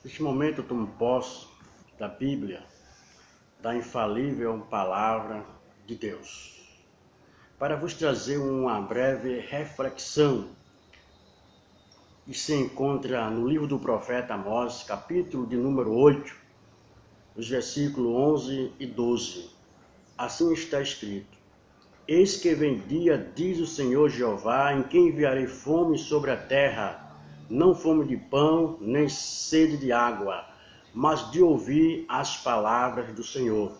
Neste momento eu tomo posse da Bíblia, da infalível palavra de Deus, para vos trazer uma breve reflexão que se encontra no livro do profeta Amós, capítulo de número 8, os versículos 11 e 12. Assim está escrito: Eis que vem dia, diz o Senhor Jeová, em que enviarei fome sobre a terra, não fome de pão, nem sede de água, mas de ouvir as palavras do Senhor.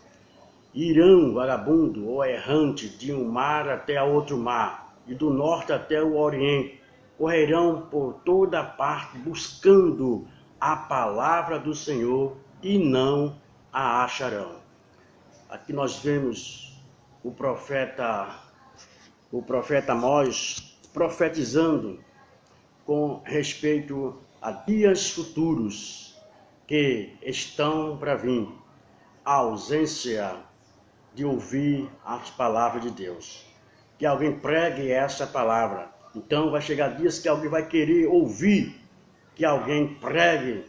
Irão vagabundo ou errante de um mar até a outro mar, e do norte até o oriente, correrão por toda parte buscando a palavra do Senhor e não a acharão. Aqui nós vemos o profeta Amós profetizando com respeito a dias futuros que estão para vir, a ausência de ouvir as palavras de Deus. Que alguém pregue essa palavra. Então vai chegar dias que alguém vai querer ouvir que alguém pregue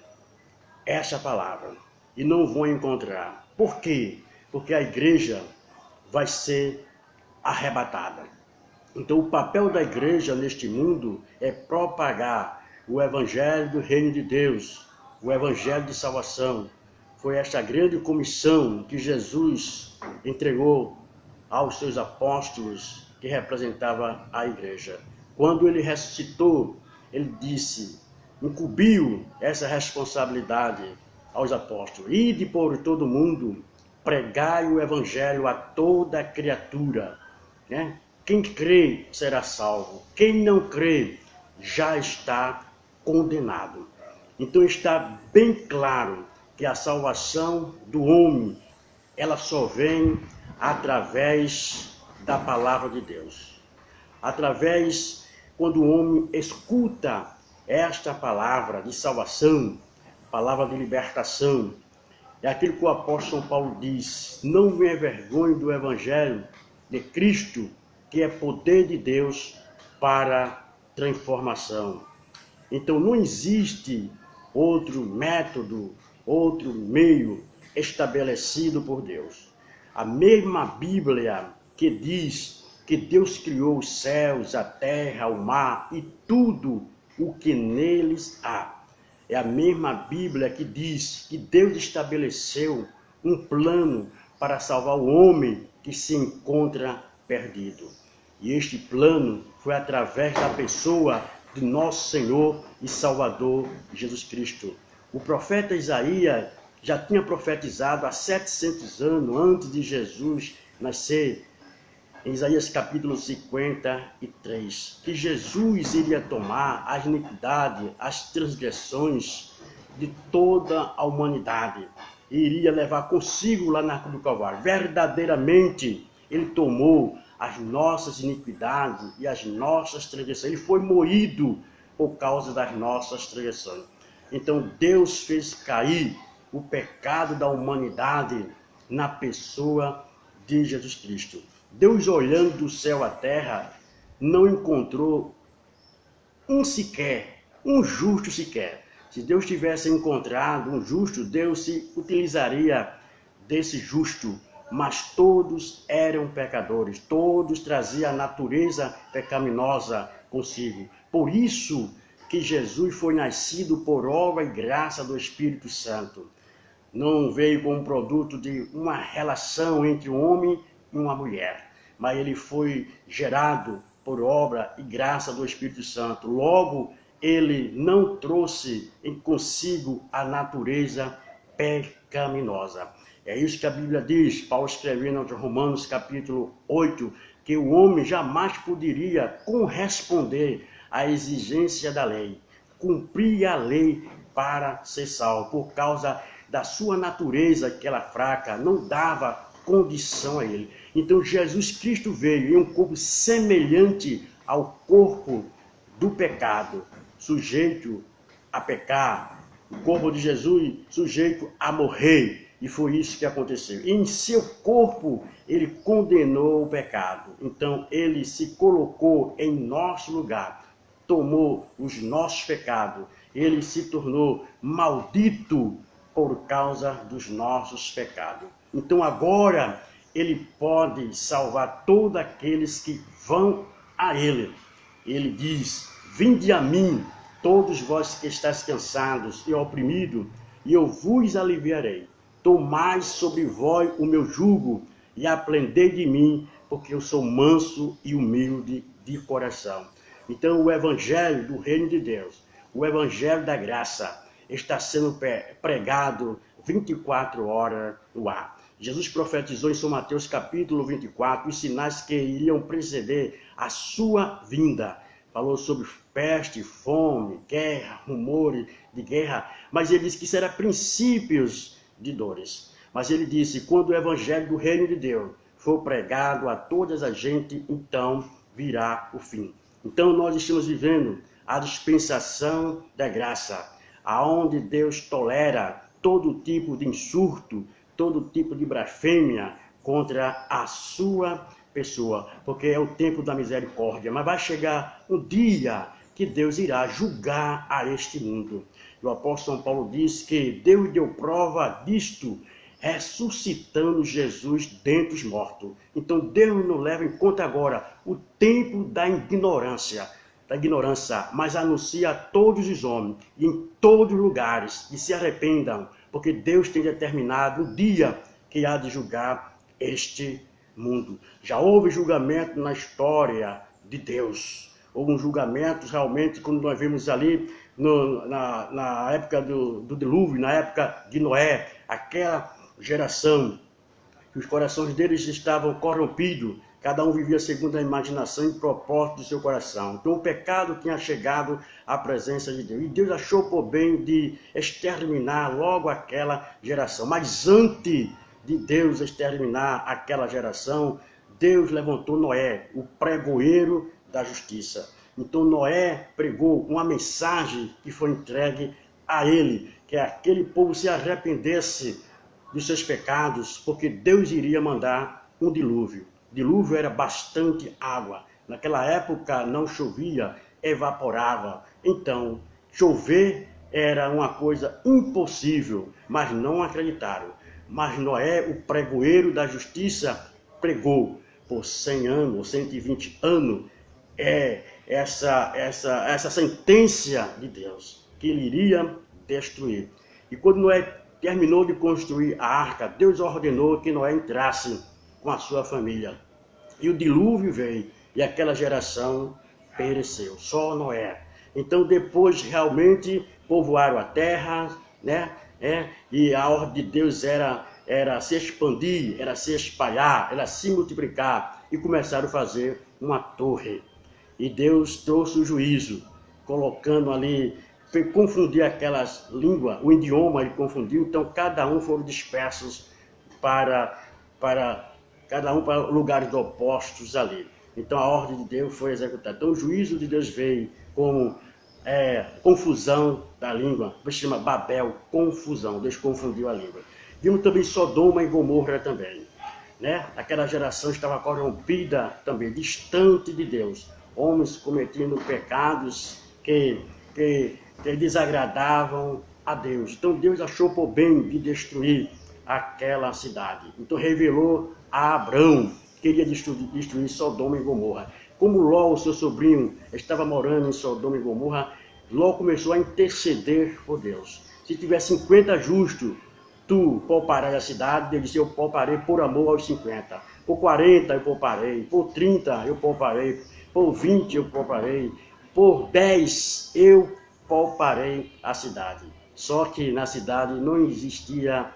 essa palavra e não vão encontrar. Por quê? Porque a igreja vai ser arrebatada. Então o papel da igreja neste mundo é propagar o evangelho do reino de Deus, o evangelho de salvação. Foi esta grande comissão que Jesus entregou aos seus apóstolos, que representava a igreja. Quando ele ressuscitou, ele disse, incumbiu essa responsabilidade aos apóstolos: ide por todo mundo, pregai o evangelho a toda criatura, né? Quem crê será salvo, quem não crê já está condenado. Então está bem claro que a salvação do homem, ela só vem através da palavra de Deus. Através, quando o homem escuta esta palavra de salvação, palavra de libertação, é aquilo que o apóstolo São Paulo diz: não me envergonhe do evangelho de Cristo, que é poder de Deus para transformação. Então não existe outro método, outro meio estabelecido por Deus. A mesma Bíblia que diz que Deus criou os céus, a terra, o mar e tudo o que neles há. É a mesma Bíblia que diz que Deus estabeleceu um plano para salvar o homem que se encontra perdido. E este plano foi através da pessoa de nosso Senhor e Salvador Jesus Cristo. O profeta Isaías já tinha profetizado há 700 anos antes de Jesus nascer, em Isaías capítulo 53, que Jesus iria tomar as iniquidades, as transgressões de toda a humanidade e iria levar consigo lá na cruz do Calvário. Verdadeiramente, ele tomou as nossas iniquidades e as nossas transgressões. Ele foi moído por causa das nossas transgressões. Então Deus fez cair o pecado da humanidade na pessoa de Jesus Cristo. Deus, olhando do céu à terra, não encontrou um justo sequer. Se Deus tivesse encontrado um justo, Deus se utilizaria desse justo. Mas todos eram pecadores, todos traziam a natureza pecaminosa consigo. Por isso que Jesus foi nascido por obra e graça do Espírito Santo. Não veio como produto de uma relação entre um homem e uma mulher, mas ele foi gerado por obra e graça do Espírito Santo. Logo, ele não trouxe em consigo a natureza pecaminosa. É isso que a Bíblia diz, Paulo escrevendo aos Romanos capítulo 8, que o homem jamais poderia corresponder à exigência da lei, cumprir a lei para ser salvo, por causa da sua natureza, que era fraca, não dava condição a ele. Então Jesus Cristo veio em um corpo semelhante ao corpo do pecado, sujeito a pecar, o corpo de Jesus sujeito a morrer. E foi isso que aconteceu. Em seu corpo, ele condenou o pecado. Então, ele se colocou em nosso lugar. tomou os nossos pecados. Ele se tornou maldito por causa dos nossos pecados. Então agora ele pode salvar todos aqueles que vão a ele. Ele diz: vinde a mim, todos vós que estáis cansados e oprimidos, e eu vos aliviarei. Tomai sobre vós o meu jugo e aprendei de mim, porque eu sou manso e humilde de coração. Então o evangelho do reino de Deus, o evangelho da graça, está sendo pregado 24 horas no ar. Jesus profetizou em São Mateus capítulo 24 os sinais que iriam preceder a sua vinda. Falou sobre peste, fome, guerra, rumores de guerra, mas ele disse que serão princípios de dores. Mas ele disse: quando o evangelho do reino de Deus for pregado a todas a gente, então virá o fim. Então nós estamos vivendo a dispensação da graça, aonde Deus tolera todo tipo de insulto, todo tipo de blasfêmia contra a sua pessoa, porque é o tempo da misericórdia. Mas vai chegar um dia que Deus irá julgar a este mundo. O apóstolo São Paulo diz que Deus deu prova disto, ressuscitando Jesus dentre os mortos. Então Deus não leva em conta agora o tempo da ignorância, mas anuncia a todos os homens e em todos os lugares que se arrependam, porque Deus tem determinado o dia que há de julgar este mundo. Já houve julgamento na história de Deus. Houve um julgamento realmente, quando nós vemos ali na época do dilúvio, na época de Noé, aquela geração que os corações deles estavam corrompidos, cada um vivia segundo a imaginação e propósito do seu coração. Então o pecado tinha chegado à presença de Deus. E Deus achou por bem de exterminar logo aquela geração. Mas antes de Deus exterminar aquela geração, Deus levantou Noé, o pregoeiro da justiça. Então Noé pregou uma mensagem que foi entregue a ele, que aquele povo se arrependesse dos seus pecados, porque Deus iria mandar um dilúvio. Dilúvio era bastante água. Naquela época não chovia, evaporava. Então, chover era uma coisa impossível, mas não acreditaram. Mas Noé, o pregoeiro da justiça, pregou por 100 anos, ou 120 anos, essa sentença de Deus, que ele iria destruir. E quando Noé terminou de construir a arca, Deus ordenou que Noé entrasse com a sua família. E o dilúvio veio, e aquela geração pereceu, só Noé. Então depois realmente povoaram a terra, né? E a ordem de Deus era se expandir, era se espalhar, era se multiplicar, e começaram a fazer uma torre. E Deus trouxe o juízo, colocando ali, foi confundir aquelas línguas, o idioma ele confundiu, então cada um foram dispersos para cada um para lugares opostos ali. Então a ordem de Deus foi executada. Então o juízo de Deus veio como confusão da língua, se chama Babel, confusão, Deus confundiu a língua. Vimos também Sodoma e Gomorra também, né? Aquela geração estava corrompida também, distante de Deus, homens cometendo pecados que desagradavam a Deus. Então Deus achou por bem de destruir aquela cidade. Então revelou a Abrão que queria destruir Sodoma e Gomorra. Como Ló, o seu sobrinho, estava morando em Sodoma e Gomorra, Ló começou a interceder por Deus. Se tiver 50 justos, tu pouparás a cidade. Ele disse: eu pouparei por amor aos 50. Por 40 eu pouparei. Por 30 eu pouparei. Por 20 eu pouparei. Por 10 eu pouparei a cidade. Só que na cidade não existia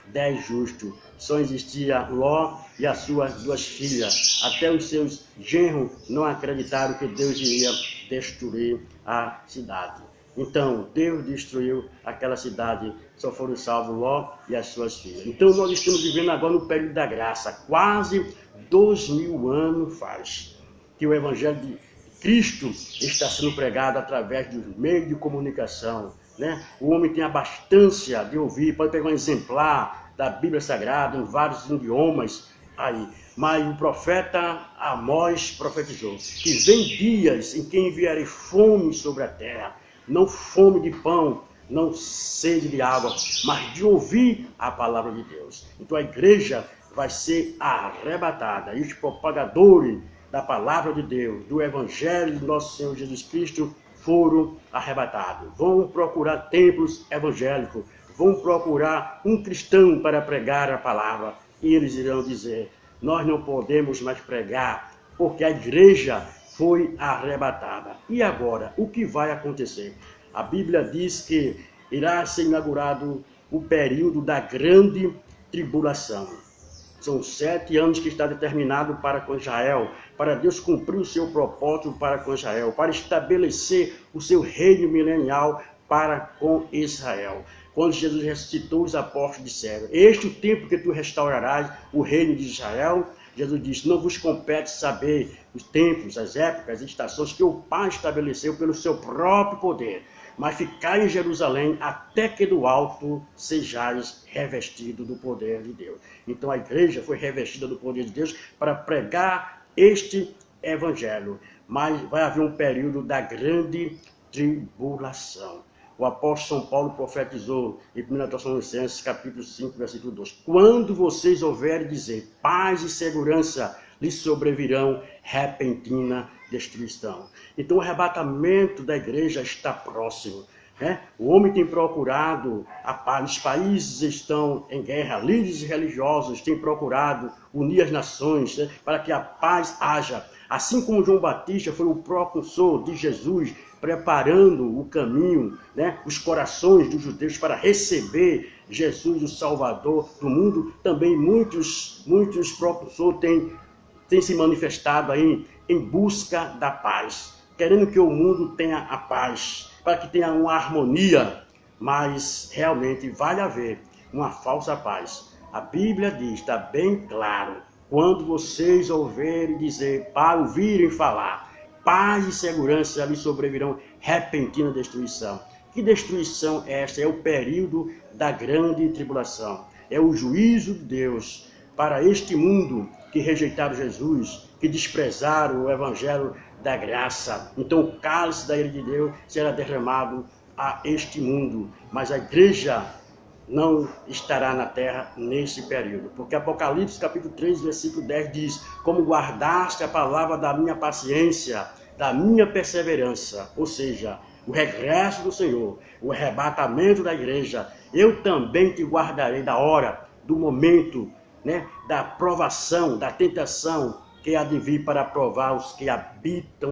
10 justos. Só existia Ló e as suas 2 filhas. Até os seus genros não acreditaram que Deus iria destruir a cidade. Então, Deus destruiu aquela cidade, só foram salvos Ló e as suas filhas. Então, nós estamos vivendo agora no período da graça, quase 2000 anos faz, que o Evangelho de Cristo está sendo pregado através dos meios de comunicação, né? O homem tem a bastância de ouvir, pode pegar um exemplar da Bíblia Sagrada em vários idiomas, aí. Mas o profeta Amós profetizou que vem dias em que enviarei fome sobre a terra, não fome de pão, não sede de água, mas de ouvir a palavra de Deus. Então a igreja vai ser arrebatada, e os propagadores da palavra de Deus, do evangelho de nosso Senhor Jesus Cristo, foram arrebatados. Vão procurar templos evangélicos, vão procurar um cristão para pregar a palavra, e eles irão dizer: nós não podemos mais pregar, porque a igreja foi arrebatada. E agora, o que vai acontecer? A Bíblia diz que irá ser inaugurado o período da grande tribulação. São 7 anos que está determinado para com Israel, para Deus cumprir o seu propósito para com Israel, para estabelecer o seu reino milenial para com Israel. Quando Jesus ressuscitou, os apóstolos disseram: este é o tempo que tu restaurarás o reino de Israel. Jesus disse: não vos compete saber os tempos, as épocas, as estações que o Pai estabeleceu pelo seu próprio poder, mas ficai em Jerusalém até que do alto sejais revestido do poder de Deus. Então a igreja foi revestida do poder de Deus para pregar este evangelho. Mas vai haver um período da grande tribulação. O apóstolo São Paulo profetizou em 1 Tessalonicenses, capítulo 5, versículo 2. Quando vocês ouverem dizer paz e segurança, lhes sobrevirão repentina destruição. Então o arrebatamento da igreja está próximo. O homem tem procurado a paz, os países estão em guerra, líderes religiosos têm procurado unir as nações, para que a paz haja. Assim como João Batista foi o propulsor de Jesus, preparando o caminho, os corações dos judeus para receber Jesus, o Salvador do mundo, também muitos propulsores têm se manifestado aí em busca da paz, querendo que o mundo tenha a paz, para que tenha uma harmonia, mas realmente vai haver uma falsa paz. A Bíblia diz, está bem claro, quando vocês ouvirem dizer, para ouvirem falar, paz e segurança lhes sobrevirão repentina destruição. Que destruição é esta? É o período da grande tribulação. É o juízo de Deus para este mundo que rejeitaram Jesus, que desprezaram o evangelho da graça. Então o cálice da ira de Deus será derramado a este mundo, mas a igreja não estará na terra nesse período, porque Apocalipse capítulo 3, versículo 10 diz: como guardaste a palavra da minha paciência, da minha perseverança, ou seja, o regresso do Senhor, o arrebatamento da igreja, eu também te guardarei da hora, do momento, da provação, da tentação que há de vir para provar os que habitam